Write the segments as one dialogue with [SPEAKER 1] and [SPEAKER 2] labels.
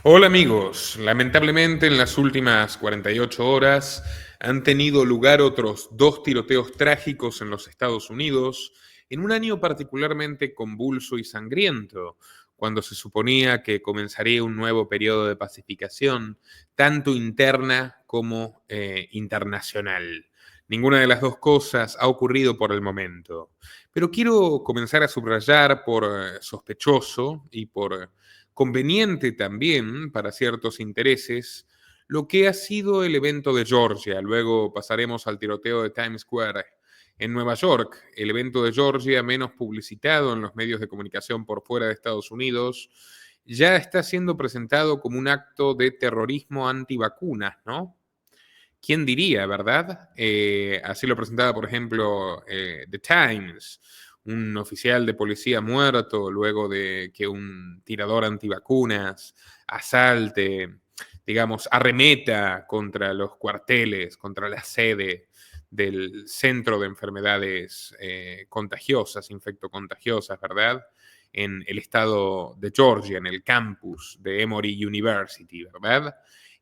[SPEAKER 1] Hola amigos, lamentablemente en las últimas 48 horas han tenido lugar otros dos tiroteos trágicos en los Estados Unidos, en un año particularmente convulso y sangriento, cuando se suponía que comenzaría un nuevo periodo de pacificación, tanto interna como internacional. Ninguna de las dos cosas ha ocurrido por el momento, pero quiero comenzar a subrayar por sospechoso y por conveniente también para ciertos intereses lo que ha sido el evento de Georgia. Luego pasaremos al tiroteo de Times Square en Nueva York, el evento de Georgia menos publicitado en los medios de comunicación por fuera de Estados Unidos, ya está siendo presentado como un acto de terrorismo antivacunas, ¿no? ¿Quién diría, verdad? Así lo presentaba, por ejemplo, The Times, un oficial de policía muerto luego de que un tirador antivacunas asalte, digamos, arremeta contra los cuarteles, contra la sede del Centro de Enfermedades Contagiosas, Infectocontagiosas, ¿verdad? En el estado de Georgia, en el campus de Emory University, ¿verdad?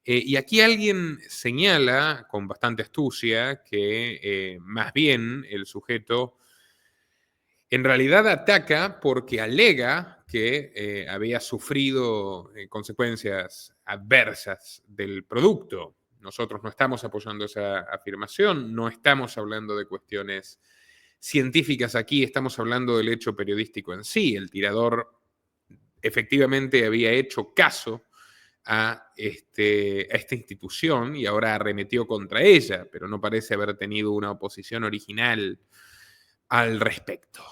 [SPEAKER 1] Y aquí alguien señala con bastante astucia que más bien el sujeto en realidad ataca porque alega que había sufrido consecuencias adversas del producto. Nosotros no estamos apoyando esa afirmación, no estamos hablando de cuestiones científicas aquí, estamos hablando del hecho periodístico en sí. El tirador efectivamente había hecho caso a esta institución y ahora arremetió contra ella, pero no parece haber tenido una oposición original al respecto.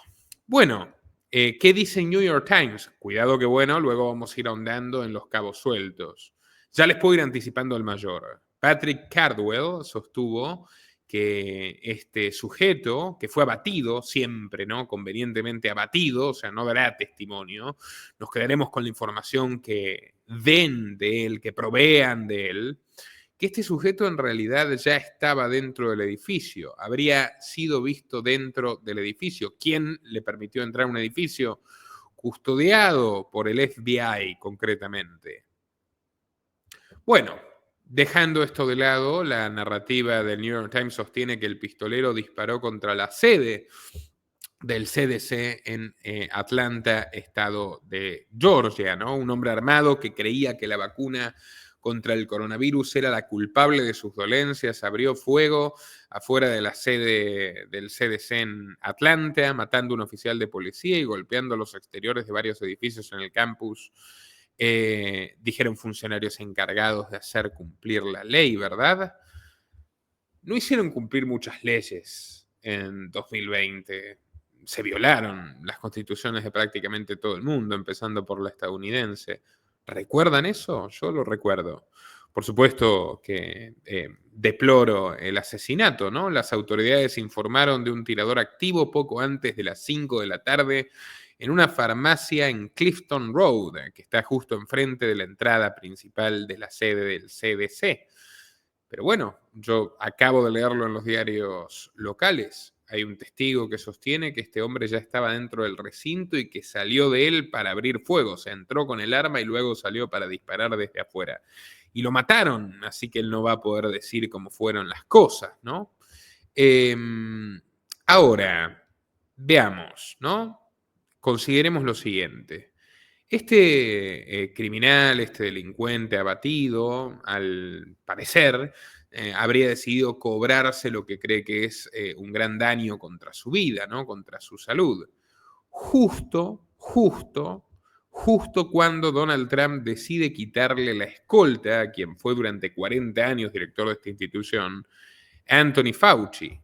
[SPEAKER 1] Bueno, ¿qué dice New York Times? Cuidado que bueno, luego vamos a ir ahondando en los cabos sueltos. Ya les puedo ir anticipando el mayor. Patrick Cardwell sostuvo que este sujeto, que fue abatido siempre, ¿no? Convenientemente abatido, o sea, no dará testimonio, nos quedaremos con la información que den de él, que provean de él, que este sujeto en realidad ya estaba dentro del edificio, habría sido visto dentro del edificio. ¿Quién le permitió entrar a un edificio? Custodiado por el FBI concretamente. Bueno, dejando esto de lado, la narrativa del New York Times sostiene que el pistolero disparó contra la sede del CDC en Atlanta, estado de Georgia, ¿no? Un hombre armado que creía que la vacuna contra el coronavirus era la culpable de sus dolencias, abrió fuego afuera de la sede del CDC en Atlanta, matando a un oficial de policía y golpeando los exteriores de varios edificios en el campus. Dijeron funcionarios encargados de hacer cumplir la ley, ¿verdad? No hicieron cumplir muchas leyes en 2020. Se violaron las constituciones de prácticamente todo el mundo, empezando por la estadounidense. ¿Recuerdan eso? Yo lo recuerdo. Por supuesto que deploro el asesinato, ¿no? Las autoridades informaron de un tirador activo poco antes de las 5 de la tarde en una farmacia en Clifton Road, que está justo enfrente de la entrada principal de la sede del CDC. Pero bueno, yo acabo de leerlo en los diarios locales. Hay un testigo que sostiene que este hombre ya estaba dentro del recinto y que salió de él para abrir fuego. O sea, entró con el arma y luego salió para disparar desde afuera. Y lo mataron, así que él no va a poder decir cómo fueron las cosas, ¿no? Eh, Ahora, veamos, ¿no? Consideremos lo siguiente. Este criminal, este delincuente abatido, al parecer, habría decidido cobrarse lo que cree que es un gran daño contra su vida, ¿no? Contra su salud. Justo cuando Donald Trump decide quitarle la escolta a quien fue durante 40 años director de esta institución, Anthony Fauci.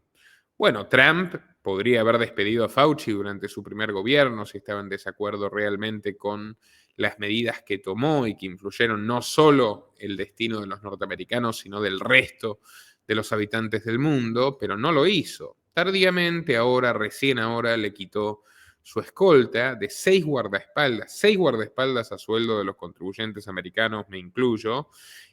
[SPEAKER 1] Bueno, Trump podría haber despedido a Fauci durante su primer gobierno si estaba en desacuerdo realmente con las medidas que tomó y que influyeron no solo el destino de los norteamericanos, sino del resto de los habitantes del mundo, pero no lo hizo. Tardíamente, ahora, recién ahora, le quitó su escolta de 6 guardaespaldas a sueldo de los contribuyentes americanos, me incluyo,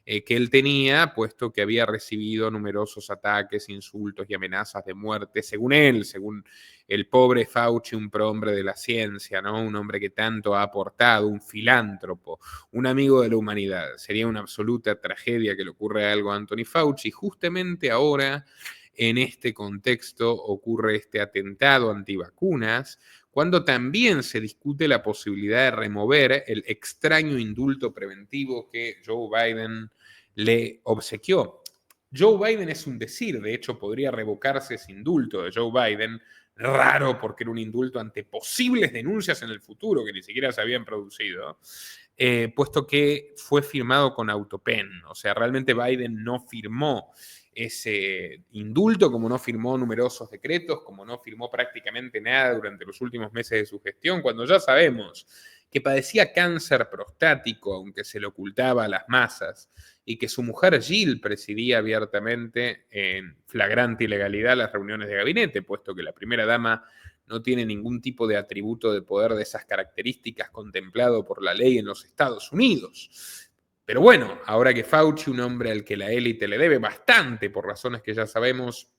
[SPEAKER 1] que él tenía, puesto que había recibido numerosos ataques, insultos y amenazas de muerte, según él, según el pobre Fauci, un prohombre de la ciencia, ¿no? Un hombre que tanto ha aportado, un filántropo, un amigo de la humanidad. Sería una absoluta tragedia que le ocurra algo a Anthony Fauci. Justamente ahora, en este contexto, ocurre este atentado antivacunas, cuando también se discute la posibilidad de remover el extraño indulto preventivo que Joe Biden le obsequió. Joe Biden es un decir, de hecho podría revocarse ese indulto de Joe Biden, raro porque era un indulto ante posibles denuncias en el futuro que ni siquiera se habían producido, puesto que fue firmado con autopen, o sea, realmente Biden no firmó ese indulto, como no firmó numerosos decretos, como no firmó prácticamente nada durante los últimos meses de su gestión, cuando ya sabemos que padecía cáncer prostático, aunque se le ocultaba a las masas, y que su mujer Jill presidía abiertamente en flagrante ilegalidad las reuniones de gabinete, puesto que la primera dama no tiene ningún tipo de atributo de poder de esas características contemplado por la ley en los Estados Unidos. Pero bueno, ahora que Fauci, un hombre al que la élite le debe bastante por razones que ya sabemos,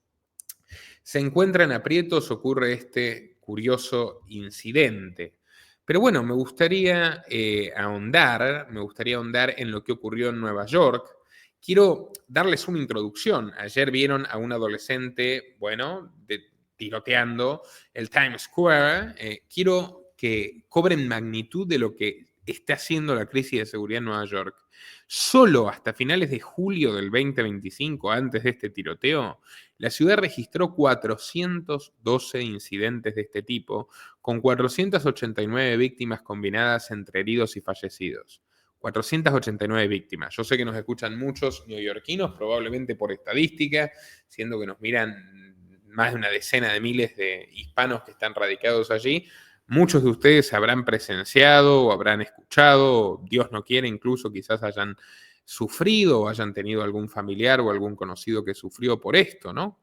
[SPEAKER 1] se encuentra en aprietos, ocurre este curioso incidente. Pero bueno, me gustaría ahondar en lo que ocurrió en Nueva York. Quiero darles una introducción. Ayer vieron a un adolescente, bueno, tiroteando el Times Square. Quiero que cobren magnitud de lo que está haciendo la crisis de seguridad en Nueva York. Solo hasta finales de julio del 2025, antes de este tiroteo, la ciudad registró 412 incidentes de este tipo, con 489 víctimas combinadas entre heridos y fallecidos. 489 víctimas. Yo sé que nos escuchan muchos neoyorquinos, probablemente por estadística, siendo que nos miran más de una decena de miles de hispanos que están radicados allí. Muchos de ustedes habrán presenciado o habrán escuchado, Dios no quiere, incluso quizás hayan sufrido o hayan tenido algún familiar o algún conocido que sufrió por esto, ¿no?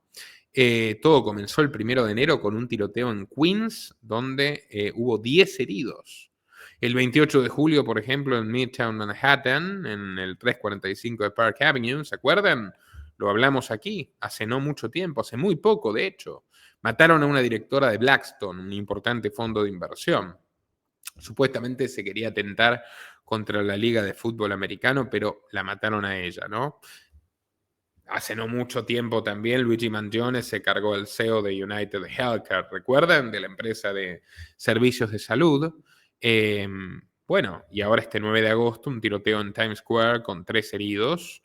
[SPEAKER 1] Todo comenzó el 1 de enero con un tiroteo en Queens, donde hubo 10 heridos. El 28 de julio, por ejemplo, en Midtown Manhattan, en el 345 de Park Avenue, ¿se acuerdan? Lo hablamos aquí, hace no mucho tiempo, hace muy poco, de hecho. Mataron a una directora de Blackstone, un importante fondo de inversión. Supuestamente se quería atentar contra la Liga de Fútbol Americano, pero la mataron a ella, ¿no? Hace no mucho tiempo también Luigi Mangione se cargó el CEO de United Healthcare, ¿recuerdan? De la empresa de servicios de salud. Bueno, y ahora este 9 de agosto, un tiroteo en Times Square con 3 heridos.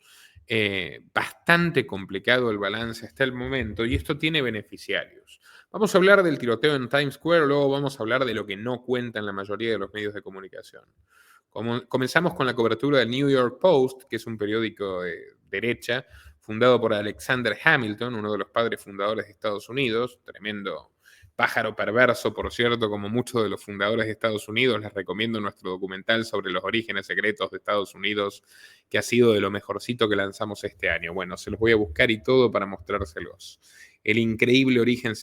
[SPEAKER 1] Bastante complicado el balance hasta el momento y esto tiene beneficiarios. Vamos a hablar del tiroteo en Times Square, luego vamos a hablar de lo que no cuentan la mayoría de los medios de comunicación. Comenzamos con la cobertura del New York Post, que es un periódico de derecha, fundado por Alexander Hamilton, uno de los padres fundadores de Estados Unidos, tremendo pájaro perverso, por cierto, como muchos de los fundadores de Estados Unidos. Les recomiendo nuestro documental sobre los orígenes secretos de Estados Unidos, que ha sido de lo mejorcito que lanzamos este año. Bueno, se los voy a buscar y todo para mostrárselos. El increíble origen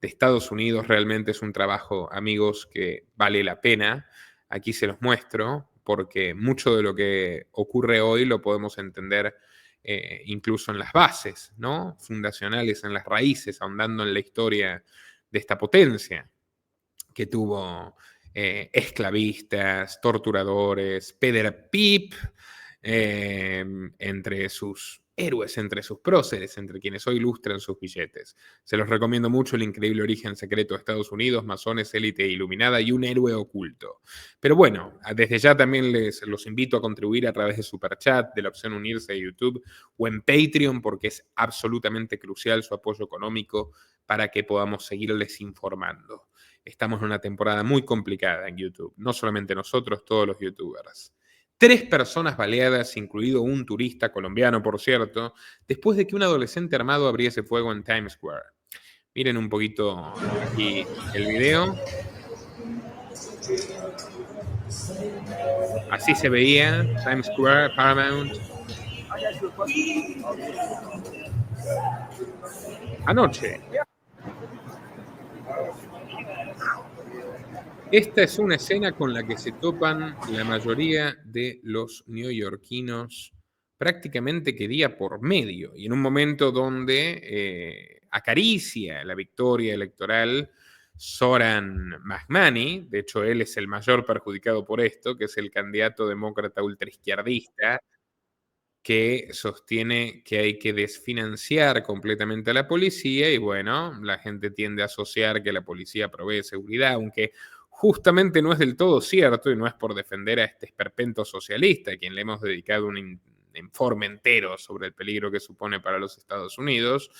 [SPEAKER 1] de Estados Unidos realmente es un trabajo, amigos, que vale la pena. Aquí se los muestro, porque mucho de lo que ocurre hoy lo podemos entender incluso en las bases, ¿no? Fundacionales, en las raíces, ahondando en la historia de esta potencia que tuvo esclavistas, torturadores, Peder Pip, entre sus héroes, entre sus próceres, entre quienes hoy ilustran sus billetes. Se los recomiendo mucho, El increíble origen secreto de Estados Unidos, masones, élite iluminada y un héroe oculto. Pero bueno, desde ya también los invito a contribuir a través de Superchat, de la opción unirse a YouTube o en Patreon, porque es absolutamente crucial su apoyo económico para que podamos seguirles informando. Estamos en una temporada muy complicada en YouTube, no solamente nosotros, todos los youtubers. 3 personas baleadas, incluido un turista colombiano, por cierto, después de que un adolescente armado abriese fuego en Times Square. Miren un poquito aquí el video. Así se veía Times Square, Paramount. Anoche. Esta es una escena con la que se topan la mayoría de los neoyorquinos prácticamente que día por medio, y en un momento donde acaricia la victoria electoral Zoran Mahmani. De hecho él es el mayor perjudicado por esto, que es el candidato demócrata ultraizquierdista que sostiene que hay que desfinanciar completamente a la policía y bueno, la gente tiende a asociar que la policía provee seguridad, aunque justamente no es del todo cierto y no es por defender a este esperpento socialista, a quien le hemos dedicado un informe entero sobre el peligro que supone para los Estados Unidos,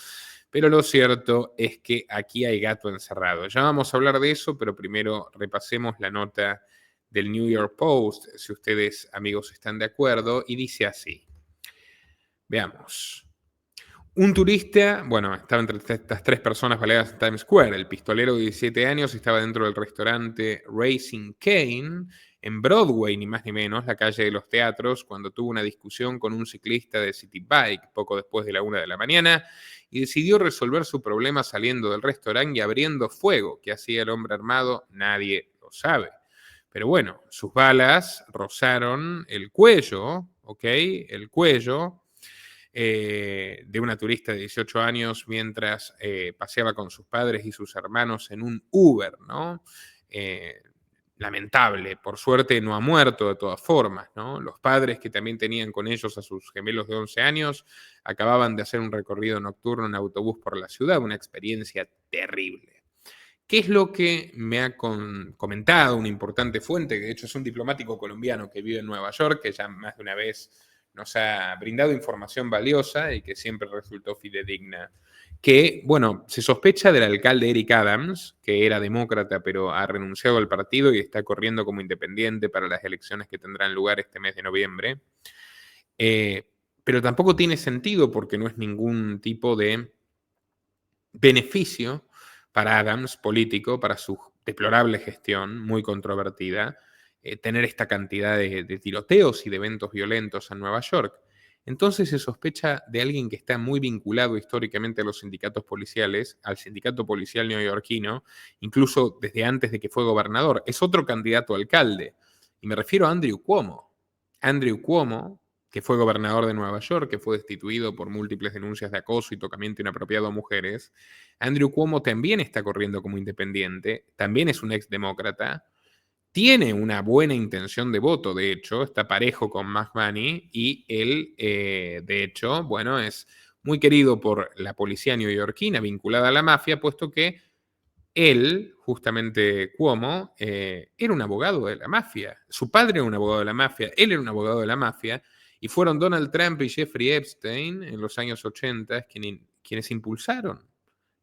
[SPEAKER 1] pero lo cierto es que aquí hay gato encerrado. Ya vamos a hablar de eso, pero primero repasemos la nota del New York Post, si ustedes amigos están de acuerdo, y dice así. Veamos. Un turista, bueno, estaba entre estas tres personas baleadas en Times Square. El pistolero de 17 años estaba dentro del restaurante Raising Cane en Broadway, ni más ni menos, la calle de los teatros, cuando tuvo una discusión con un ciclista de City Bike poco después de la 1 de la mañana y decidió resolver su problema saliendo del restaurante y abriendo fuego. ¿Qué hacía el hombre armado? Nadie lo sabe. Pero bueno, sus balas rozaron el cuello, ¿ok? El cuello de una turista de 18 años mientras paseaba con sus padres y sus hermanos en un Uber, ¿no? Lamentable, por suerte no ha muerto de todas formas, ¿no? Los padres que también tenían con ellos a sus gemelos de 11 años acababan de hacer un recorrido nocturno en autobús por la ciudad, una experiencia terrible. ¿Qué es lo que me ha comentado una importante fuente, que de hecho es un diplomático colombiano que vive en Nueva York, que ya más de una vez nos ha brindado información valiosa y que siempre resultó fidedigna? Que, bueno, se sospecha del alcalde Eric Adams, que era demócrata pero ha renunciado al partido y está corriendo como independiente para las elecciones que tendrán lugar este mes de noviembre. Pero tampoco tiene sentido porque no es ningún tipo de beneficio para Adams político, para su deplorable gestión, muy controvertida, tener esta cantidad de tiroteos y de eventos violentos en Nueva York. Entonces se sospecha de alguien que está muy vinculado históricamente a los sindicatos policiales, al sindicato policial neoyorquino, incluso desde antes de que fue gobernador. Es otro candidato a alcalde, y me refiero a Andrew Cuomo. Andrew Cuomo, que fue gobernador de Nueva York, que fue destituido por múltiples denuncias de acoso y tocamiento inapropiado a mujeres. Andrew Cuomo también está corriendo como independiente, también es un exdemócrata, tiene una buena intención de voto, de hecho, está parejo con Mahmani y él, de hecho, bueno, es muy querido por la policía neoyorquina vinculada a la mafia, puesto que él, justamente Cuomo, era un abogado de la mafia. Su padre era un abogado de la mafia, él era un abogado de la mafia, y fueron Donald Trump y Jeffrey Epstein en los años 80 quienes impulsaron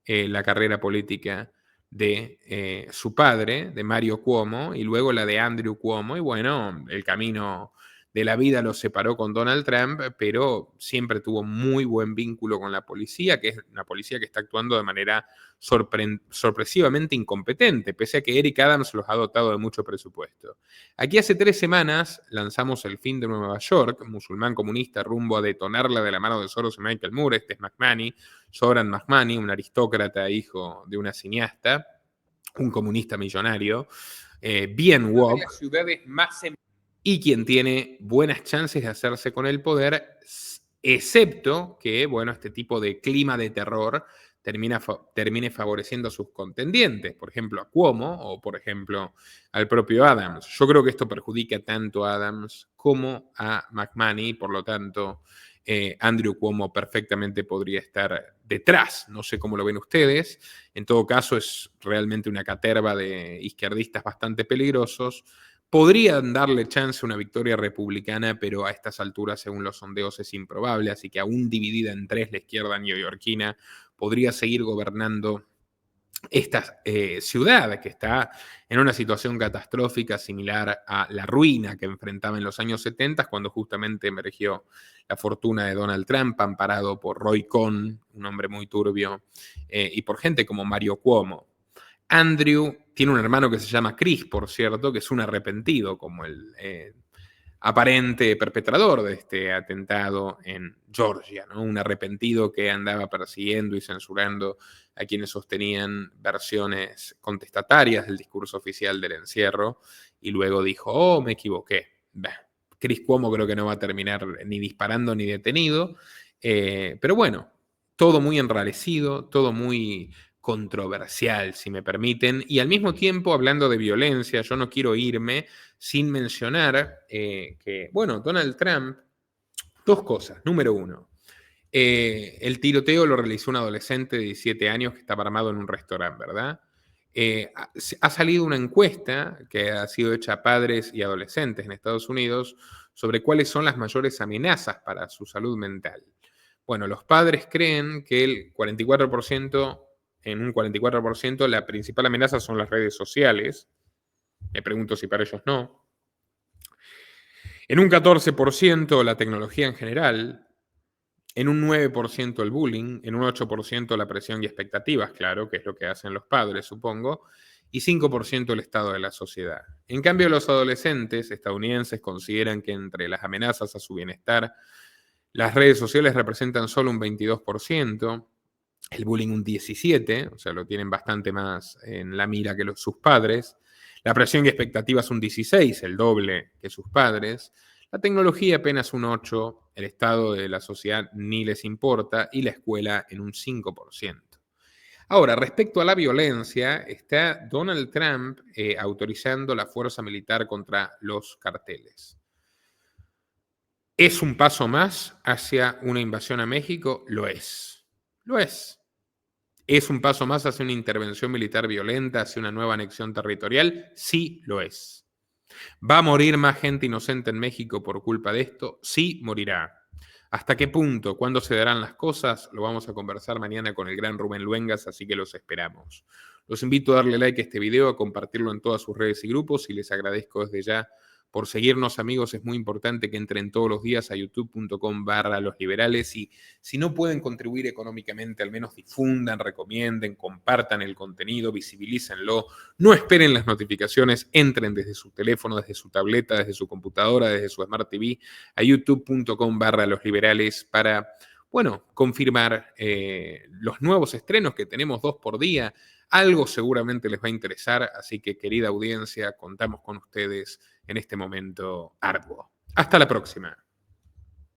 [SPEAKER 1] la carrera política de su padre, de Mario Cuomo, y luego la de Andrew Cuomo. Y bueno, el camino de la vida los separó con Donald Trump, pero siempre tuvo muy buen vínculo con la policía, que es una policía que está actuando de manera sorpresivamente incompetente, pese a que Eric Adams los ha dotado de mucho presupuesto. Aquí hace 3 semanas lanzamos El fin de Nueva York, musulmán comunista rumbo a detonarla de la mano de Soros y Michael Moore. Este es Mahmani, Zoran Mahmani, un aristócrata hijo de una cineasta, un comunista millonario, bien woke, de las ciudades más y quien tiene buenas chances de hacerse con el poder, excepto que, bueno, este tipo de clima de terror termine favoreciendo a sus contendientes, por ejemplo a Cuomo o por ejemplo al propio Adams. Yo creo que esto perjudica tanto a Adams como a Mahmani, por lo tanto Andrew Cuomo perfectamente podría estar detrás. No sé cómo lo ven ustedes. En todo caso es realmente una caterva de izquierdistas bastante peligrosos. Podrían darle chance a una victoria republicana, pero a estas alturas, según los sondeos, es improbable, así que aún dividida en tres, la izquierda neoyorquina podría seguir gobernando esta ciudad que está en una situación catastrófica similar a la ruina que enfrentaba en los años 70, cuando justamente emergió la fortuna de Donald Trump, amparado por Roy Cohn, un hombre muy turbio, y por gente como Mario Cuomo. Andrew tiene un hermano que se llama Chris, por cierto, que es un arrepentido como el aparente perpetrador de este atentado en Georgia, ¿no? Un arrepentido que andaba persiguiendo y censurando a quienes sostenían versiones contestatarias del discurso oficial del encierro y luego dijo, oh, me equivoqué. Bah, Chris Cuomo creo que no va a terminar ni disparando ni detenido, pero bueno, todo muy enrarecido, todo muy controversial, si me permiten, y al mismo tiempo hablando de violencia, yo no quiero irme sin mencionar que, bueno, Donald Trump, dos cosas. Número uno, el tiroteo lo realizó un adolescente de 17 años que estaba armado en un restaurante, ¿verdad? Ha salido una encuesta que ha sido hecha a padres y adolescentes en Estados Unidos sobre cuáles son las mayores amenazas para su salud mental. Bueno, los padres creen que el 44%, en un 44%, la principal amenaza son las redes sociales. Me pregunto si para ellos no. En un 14% la tecnología en general, en un 9% el bullying, en un 8% la presión y expectativas, claro, que es lo que hacen los padres, supongo, y 5% el estado de la sociedad. En cambio, los adolescentes estadounidenses consideran que entre las amenazas a su bienestar, las redes sociales representan solo un 22%, el bullying un 17%, o sea, lo tienen bastante más en la mira que sus padres, la presión y expectativas un 16%, el doble que sus padres, la tecnología apenas un 8%, el estado de la sociedad ni les importa y la escuela en un 5%. Ahora, respecto a la violencia, está Donald Trump autorizando la fuerza militar contra los carteles. ¿Es un paso más hacia una invasión a México? Lo es. Lo es. ¿Es un paso más hacia una intervención militar violenta, hacia una nueva anexión territorial? Sí, lo es. ¿Va a morir más gente inocente en México por culpa de esto? Sí, morirá. ¿Hasta qué punto? ¿Cuándo se darán las cosas? Lo vamos a conversar mañana con el gran Rubén Luengas, así que los esperamos. Los invito a darle like a este video, a compartirlo en todas sus redes y grupos y les agradezco desde ya por seguirnos, amigos. Es muy importante que entren todos los días a youtube.com/losliberales y si no pueden contribuir económicamente, al menos difundan, recomienden, compartan el contenido, visibilícenlo. No esperen las notificaciones, entren desde su teléfono, desde su tableta, desde su computadora, desde su Smart TV a youtube.com/losliberales para, bueno, confirmar los nuevos estrenos que tenemos 2 por día. Algo seguramente les va a interesar, así que querida audiencia, contamos con ustedes en este momento arduo. Hasta la próxima.